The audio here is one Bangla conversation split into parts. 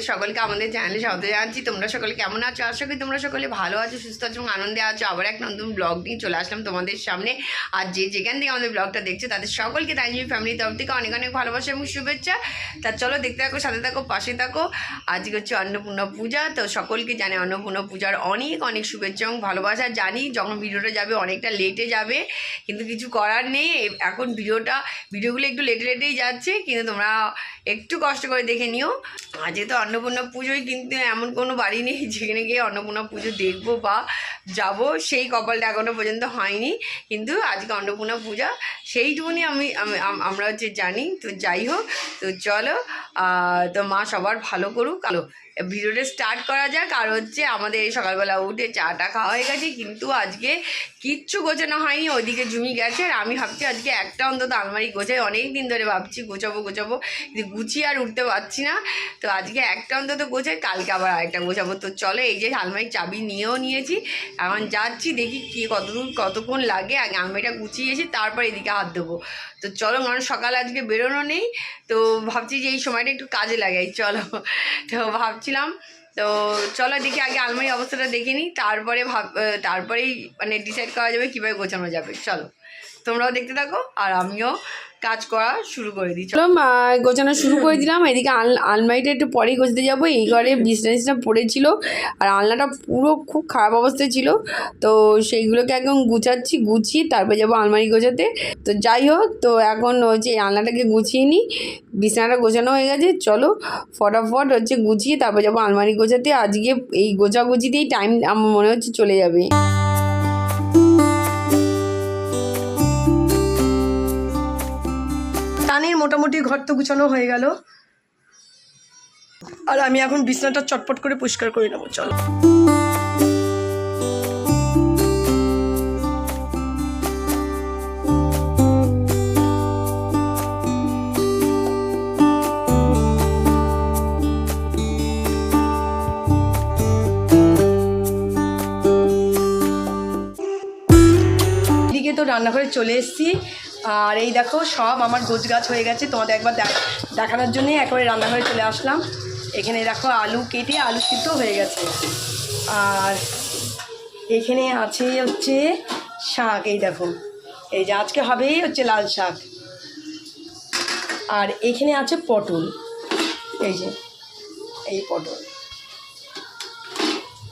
তোমাদের সকলকে আমাদের চ্যানেলে স্বাগত জানাচ্ছি। তোমরা সকলে কেমন আছো? আশা করি তোমরা সকলে ভালো আছো, সুস্থ আছো এবং আনন্দে আছো। আবার এক নতুন ব্লগ নিয়ে চলে আসলাম তোমাদের সামনে। আর যেখান থেকে আমাদের ব্লগটা দেখছো তাদের সকলকে তাইজমি ফ্যামিলির তরফ থেকে অনেক অনেক ভালোবাসা এবং শুভেচ্ছা। তা চলো দেখতে থাকো, সাথে থাকো, পাশে থাকো। আজকে হচ্ছে অন্নপূর্ণা পূজা, তো সকলকে জানে অন্নপূর্ণা পূজার অনেক অনেক শুভেচ্ছা এবং ভালোবাসা। জানি যখন ভিডিওটা যাবে অনেকটা লেটে যাবে, কিন্তু কিছু করার নেই। এখন ভিডিওগুলো একটু লেটেই যাচ্ছে, কিন্তু তোমরা একটু কষ্ট করে দেখে নিও। আজকে তো অন্নপূর্ণা পুজোয়, কিন্তু এমন কোনো বাড়ি নেই যেখানে গিয়ে অন্নপূর্ণা পুজো দেখবো বা যাব, সেই কপালটা এখনও পর্যন্ত হয়নি। কিন্তু আজকে অন্নপূর্ণা পূজা, সেইটুকুনি আমরা হচ্ছে জানি। তো যাই হোক, তো চলো, তো মা সবার ভালো করুক। ভিডিওটা স্টার্ট করা যাক। আর হচ্ছে আমাদের এই সকালবেলা উঠে চাটা খাওয়া হয়ে গেছে, কিন্তু আজকে কিচ্ছু গোছানো হয়নি। ওইদিকে ঝুমি গেছে, আর আমি ভাবছি আজকে একটা অন্তত আলমারি গোছাই। অনেক দিন ধরে ভাবছি গোছাবো, কিন্তু গুছিয়ে আর উঠতে পারছি না। তো আজকে একটা অন্তত গোছাই, কালকে আবার আরেকটা গোছাবো। তো চলো, এই যে আলমারির চাবি নিয়েও নিয়েছি, এখন যাচ্ছি, দেখি কি কতক্ষণ লাগে। আগে আলমারিটা গুছিয়ে এসে তারপর এদিকে হাত দেবো। তো চলো, কারণ সকাল আজকে বেরোনো নেই, তো ভাবছি যে এই সময়টা একটু কাজে লাগাই। চলো, তো ভাবছিলাম, তো চলো দেখি আগে আলমারির অবস্থাটা দেখে নিই, তারপরেই মানে ডিসাইড করা যাবে কীভাবে গোছানো যাবে। চলো, তোমরাও দেখতে থাকো আর আমিও কাজ করা শুরু করে দিই। চলো, গোছানো শুরু করে দিলাম। এদিকে আলমারিটা একটু পরেই গোছাতে যাবো। এই ঘরে বিছনা পড়েছিল, আর আলনাটা পুরো খুব খারাপ অবস্থায় ছিল, তো সেইগুলোকে একদম গুছিয়ে তারপরে যাবো আলমারি গোছাতে। তো যাই হোক, তো এখন হচ্ছে এই আলনাটাকে গুছিয়ে নিই। বিছানাটা গোছানো হয়ে গেছে, চলো ফটাফট হচ্ছে গুছিয়ে তারপর যাবো আলমারি গোছাতে। আজকে এই গোছাগুছিতেই টাইম আমার মনে হচ্ছে চলে যাবে। টানির মোটামুটি ঘর তো গুছানো হয়ে গেল, আর আমি এখন বিছানাটা চটপট করে পরিষ্কার করে নেবো। চলো, এদিকে তো রান্নাঘরে চলে এসেছি। আর এই দেখো, সব আমার গোছগাছ হয়ে গেছে। তোমাদের একবার দেখানোর জন্যই একেবারে রান্নাঘরে চলে আসলাম। এখানে দেখো আলু কেটে আলু সিদ্ধ হয়ে গেছে, আর এখানে আছে হচ্ছে শাক। এই দেখো, এই যে আজকে হবেই হচ্ছে লাল শাক। আর এখানে আছে পটল, এই যে এই পটল।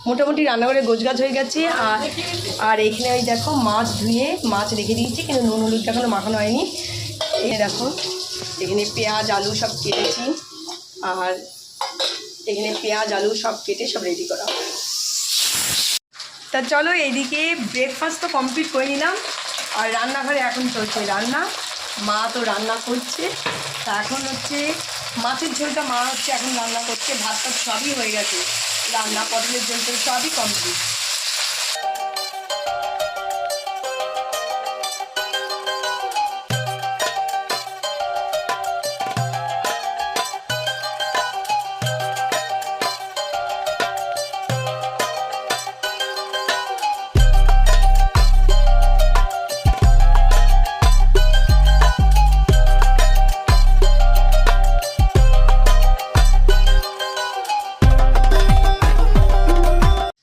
মোটামুটি রান্নাঘরে গোছগাছ হয়ে গেছে। আর এখানে ওই দেখো মাছ ধুয়ে মাছ রেখে দিয়েছি, কিন্তু নুন হলুদটা এখনো মাখানো হয়নি। এই দেখো, এখানে পেঁয়াজ আলু সব কেটেছি, আর এখানে পেঁয়াজ আলু সব কেটে সব রেডি করা। তা চলো, এইদিকে ব্রেকফাস্ট তো কমপ্লিট করে নিলাম, আর রান্নাঘরে এখন চলছে রান্না। মা তো রান্না করছে। তা এখন হচ্ছে মাছের ঝোলটা মা হচ্ছে এখন রান্না করছে। ভাতটা সবই হয়ে গেছে, রান্না পটলের ঝোলটা সবই কমপ্লিট।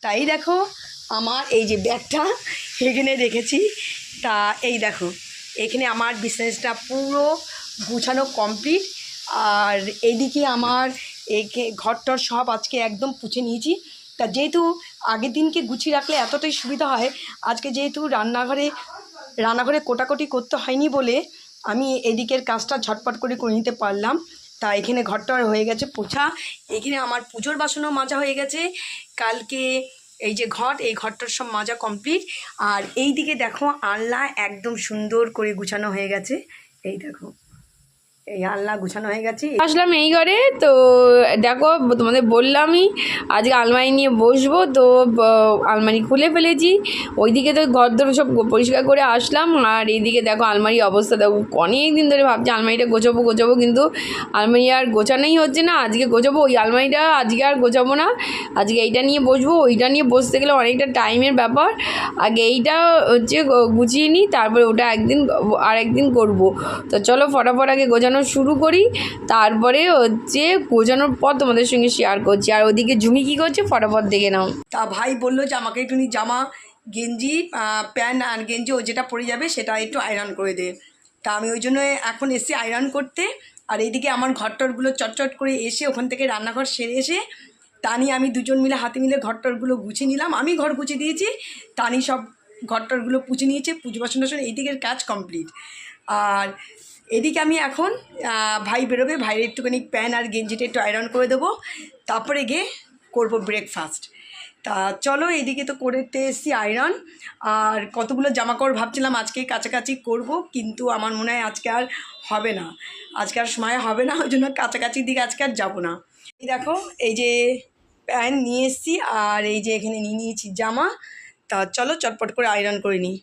তাই দেখো, আমার এই যে ব্যাগটা এখানে রেখেছি। তা এই দেখো, এখানে আমার বিজনেসটা পুরো গুছানো কমপ্লিট। আর এইদিকে আমার ঘরটর সব আজকে একদম পুছে নিয়েছি। তা যেহেতু আগের দিনকে গুছিয়ে রাখলে এতটাই সুবিধা হয়, আজকে যেহেতু রান্নাঘরে কোটাকুটি করতে হয়নি বলে আমি এদিকের কাজটা ঝটপট করে নিতে পারলাম। তা এখানে ঘরটর হয়ে গেছে পোছা। এখানে আমার পুজোর বাসনও মাজা হয়ে গেছে। কালকে এই যে এই ঘরটার সব মাজা কমপ্লিট। আর এই দিকে দেখো, আলনা একদম সুন্দর করে গুছানো হয়ে গেছে। এই দেখো, এই আলনা গুছানো হয়ে গেছে। আসলাম এই ঘরে, তো দেখো তোমাদের বললামই আজকে আলমারি নিয়ে বসবো। তো আলমারি খুলে ফেলেছি, ওইদিকে তো ঘর ধরে সব পরিষ্কার করে আসলাম। আর এইদিকে দেখো আলমারির অবস্থা দেখো। অনেক দিন ধরে ভাবছি আলমারিটা গোছাবো, কিন্তু আলমারি আর গোছানোই হচ্ছে না। আজকে গোছাবো, ওই আলমারিটা আজকে আর গোছাবো না। আজকে এইটা নিয়ে বসবো, ওইটা নিয়ে বসতে গেলে অনেকটা টাইমের ব্যাপার। আগে এইটা হচ্ছে গুছিয়ে নিই, তারপরে ওটা আর একদিন করব। তো চলো ফটাফট আগে গোছানো শুরু করি, তারপরে হচ্ছে গোছানোর পর তোমাদের সঙ্গে শেয়ার করছি। আর ওদিকে জুমি কী করছে ফটাফট দেখে নাও। তা ভাই বললো যে আমাকে একটুখানি জামা গেঞ্জি প্যান্ট আর গেঞ্জি ও যেটা পরে যাবে সেটা একটু আয়রন করে দে। তা আমি ওই জন্য এখন এসে আয়রন করতে। আর এইদিকে আমার ঘরটরগুলো চটচট করে এসে ওখান থেকে রান্নাঘর সেরে এসে তানি আমি দুজন মিলে হাতে মিলে ঘরটরগুলো গুছিয়ে নিলাম। আমি ঘর গুছিয়ে দিয়েছি, তানি সব ঘরটরগুলো পুছে নিয়েছে, পুজো বাসন টাসন এইদিকের কাজ কমপ্লিট। আর এদিকে আমি এখন ভাই বেরোবে, ভাইয়ের একটুখানি প্যান্ট আর গেঞ্জিটা একটু আয়রন করে দেবো, তারপরে গিয়ে করব ব্রেকফাস্ট। তা চলো এদিকে তো করতে এসেছি আয়রন। আর কতগুলো জামাকাপড় ভাবছিলাম আজকে কাছাকাছি করব, কিন্তু আমার মনে হয় আজকে আর হবে না, আজকে আর সময় হবে না, ওই জন্য কাছাকাছির দিকে আজকে আর যাবো না। এই দেখো এই যে প্যান্ট নিয়ে এসেছি আর এই যে এখানে নিয়ে নিয়েছি জামা। তা চলো চটপট করে আয়রন করে নিই।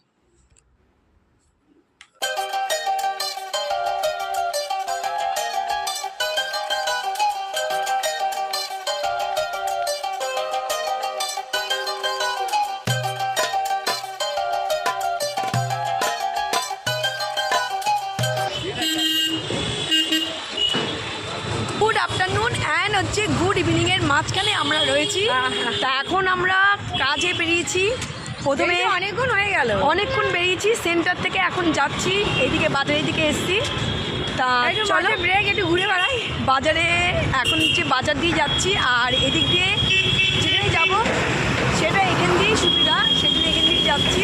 গুড আফটারনুন অ্যান্ড হচ্ছে গুড ইভিনিংয়ের মাঝখানে আমরা রয়েছি। তা এখন আমরা কাজে বেরিয়েছি, প্রথমে অনেকক্ষণ হয়ে গেল, অনেকক্ষণ বেরিয়েছি সেন্টার থেকে, এখন যাচ্ছি এইদিকে বাজারের দিকে এসছি। তা চলো ব্রেক একটু ঘুরে বেড়াই। বাজারে এখন হচ্ছে বাজার দিয়ে যাচ্ছি, আর এদিক দিয়ে যেখানে যাব সেটা এখান দিয়েই সুবিধা, সেখানে এখান দিয়ে যাচ্ছি।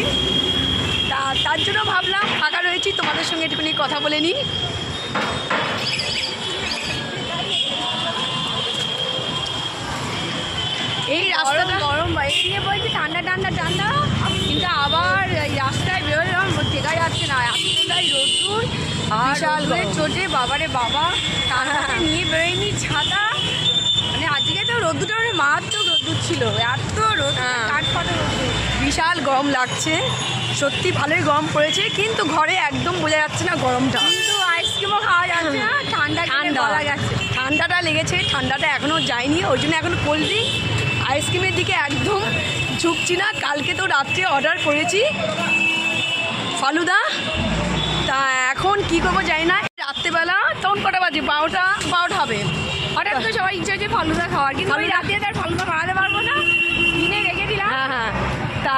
তা তার জন্য ভাবলাম ফাঁকা রয়েছি, তোমাদের সঙ্গে একটুখানি কথা বলে নিই। এই রাস্তাটা গরম বাইরে বলছে ঠান্ডা ঠান্ডা ঠান্ডা, কিন্তু আবার এই রাস্তায় বেরোলাম টেকা যাচ্ছে না, এতটাই রোদ্দুর আর বিশাল গরম। চোটে বাবারে বাবা, টানাতে নিয়ে বেরোয়নি ছাতা। মানে আজকে তো রোদ্দুরটা মানে মারাত্মক রোদ্দুর ছিল, এত রোদ কাঠফাটা রোদ্দুর, বিশাল গরম লাগছে, সত্যি ভালোই গরম পড়েছে, কিন্তু ঘরে একদম বোঝা যাচ্ছে না গরমটা। কিন্তু আইসক্রিমও খাওয়া যাচ্ছে না, ঠান্ডা ঠান্ডা গলা গেছে। ঠান্ডাটা লেগেছে, ঠান্ডাটা এখনও যায়নি, ওই জন্য এখন কোল্ড ড্রিঙ্ক আইসক্রিমের দিকে একদম ঝুঁকছি না। কালকে তো রাত্রে অর্ডার করেছি ফালুদা, তা এখন কী করবো জানি না। রাত্রেবেলা তখন কটা বাজে, বারোটা হবে। হঠাৎ তো সবাই ইচ্ছা হচ্ছে ফালুদা খাওয়ার, কিন্তু ওই রাতে তার ফালুদা বানাতে পারবো না, কিনে রেখে দিলাম। হ্যাঁ, তা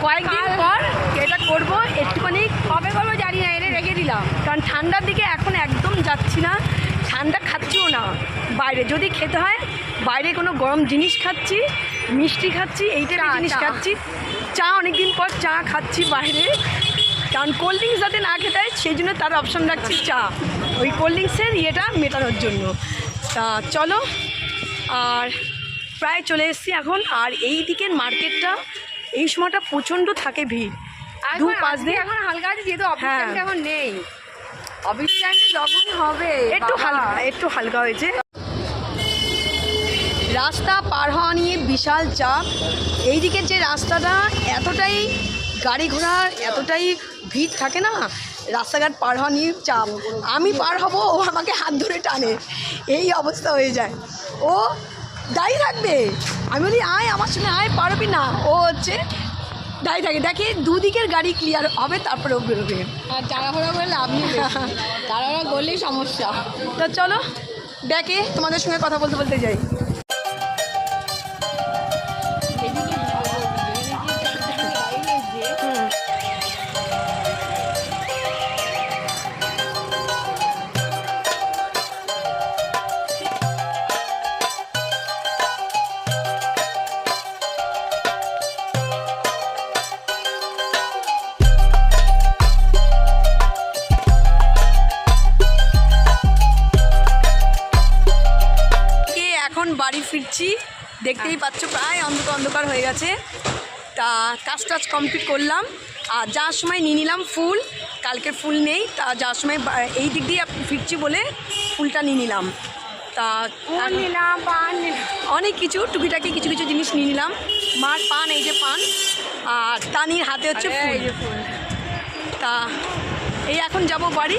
কয়েকদিন পর এটা করবো, একটুখানি কবে করবো জানি না, এনে রেখে দিলাম। কারণ ঠান্ডার দিকে এখন একদম যাচ্ছি না, ঠান্ডা খাচ্ছিও না। বাইরে যদি খেতে হয় বাইরে কোনো গরম জিনিস খাচ্ছি, মিষ্টি খাচ্ছি, এইটা জিনিস চা। খাচ্ছি। চা অনেকদিন পর চা খাচ্ছি বাইরে, কারণ কোল্ড ড্রিঙ্কস যাতে না খেতে হয় সেই জন্য তার অপশান রাখছি চা, ওই কোল্ড ড্রিঙ্কসের ইয়েটা মেটানোর জন্য। তা চলো, আর প্রায় চলে এসেছি এখন। আর এই দিকের মার্কেটটা এই সময়টা প্রচণ্ড থাকে ভিড়, দু পাঁচ দিন এখন হালকা আছে, যেহেতু অফিস হ্যাঁ। টাইমটা এখন নেই, অফিস টাইমটা যখনই হবে একটু হালকা হয়েছে। রাস্তা পার হওয়া নিয়ে বিশাল চাপ। এই দিকের যে রাস্তাটা এতটাই গাড়ি ঘোড়ার এতটাই ভিড় থাকে না, রাস্তাঘাট পার হওয়া নিয়ে চাপ। আমি পার হব, ও আমাকে হাত ধরে টানে, এই অবস্থা হয়ে যায়। ও দাঁড়িয়ে থাকবে, আমি বলি আয় আমার সঙ্গে আয়, পারবি না, ও হচ্ছে দাঁড়িয়ে থাকে, দেখে দুদিকের গাড়ি ক্লিয়ার হবে তারপরে ও বেরোবে। আর তাড়াহুড়া করে লাভ নেই, তাড়াহুড়া করলেই সমস্যা। তো চলো দেখে তোমাদের সঙ্গে কথা বলতে বলতে যাই। এখন বাড়ি ফিরছি, দেখতেই পাচ্ছ প্রায় অন্ধকার হয়ে গেছে। তা কাজ টাজ কমপ্লিট করলাম, আর যাওয়ার সময় নিয়ে নিলাম ফুল, কালকের ফুল নেই, তা যাওয়ার সময় এই দিক দিয়ে ফিরছি বলে ফুলটা নিয়ে নিলাম। তা নিলাম পান নিলাম, অনেক কিছু টুকিটাকি কিছু কিছু জিনিস নিয়ে নিলাম। মার পান, এই যে পান, আর তানির হাতে হচ্ছে ফুল। তা এই এখন যাব বাড়ি।